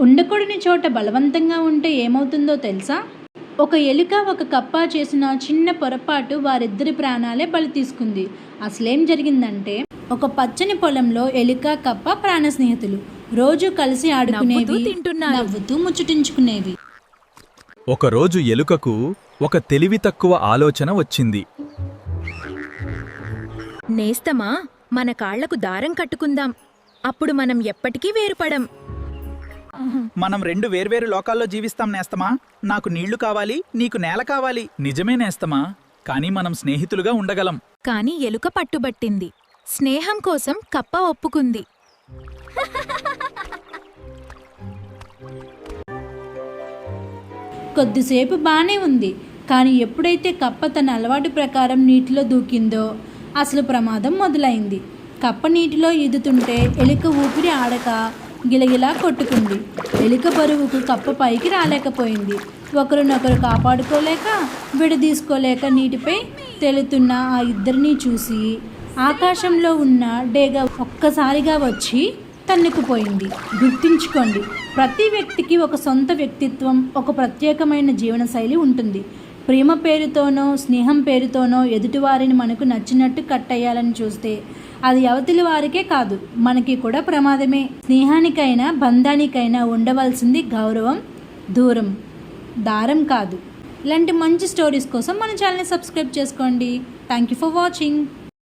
ఉండకూడని చోట బలవంతంగా ఉంటే ఏమవుతుందో తెలుసా? ఒక ఎలుక ఒక కప్ప చేసిన చిన్న పొరపాటు వారిద్దరి ప్రాణాలే బలి తీసుకుంది. అసలేం జరిగిందంటే, ఒక పచ్చని పొలంలో ఎలుక కప్ప ప్రాణ స్నేహితులు. రోజు కలిసి ఆడుకునేవి, నవ్వుతూ ముచ్చటించుకునేవి. ఒకరోజు ఎలుకకు ఒక తెలివి తక్కువ ఆలోచన వచ్చింది. నేస్తమా, మన కాళ్లకు దారం కట్టుకుందాం. అప్పుడు మనం ఎప్పటికీ వేరుపడం. మనం రెండు వేర్వేరు లోకాల్లో జీవిస్తాం నేస్తమా. నాకు నీళ్లు కావాలి, నీకు నేల కావాలి. నిజమే నేస్తమా, కానీ మనం స్నేహితులుగా ఉండగలం. కాని ఎలుక పట్టుబట్టింది. స్నేహం కోసం కప్ప ఒప్పుకుంది. కొద్దిసేపు బానే ఉంది. కానీ ఎప్పుడైతే కప్ప తన అలవాటు ప్రకారం నీటిలో దూకిందో అసలు ప్రమాదం మొదలైంది. కప్ప నీటిలో ఈదుతుంటే ఎలుక ఊపిరి ఆడక గిలగిలా కొట్టుకుంది. ఎలుక బరువుకు కప్ప పైకి రాలేకపోయింది. ఒకరినొకరు కాపాడుకోలేక విడదీసుకోలేక నీటిపై తేలుతున్న ఆ ఇద్దరినీ చూసి ఆకాశంలో ఉన్న డేగ ఒక్కసారిగా వచ్చి తన్నుకుపోయింది. గుర్తుంచుకోండి, ప్రతి వ్యక్తికి ఒక సొంత వ్యక్తిత్వం, ఒక ప్రత్యేకమైన జీవనశైలి ఉంటుంది. ప్రేమ పేరుతోనో స్నేహం పేరుతోనో ఎదుటివారిని మనకు నచ్చినట్టు కట్టేయాలని చూస్తే అది అవతలి వారికే కాదు, మనకి కూడా ప్రమాదమే. స్నేహానికైనా బంధానికైనా ఉండవలసింది గౌరవం, దూరం, దారం కాదు. ఇలాంటి మంచి స్టోరీస్ కోసం మన ఛానల్ని సబ్స్క్రైబ్ చేసుకోండి. Thank you for watching.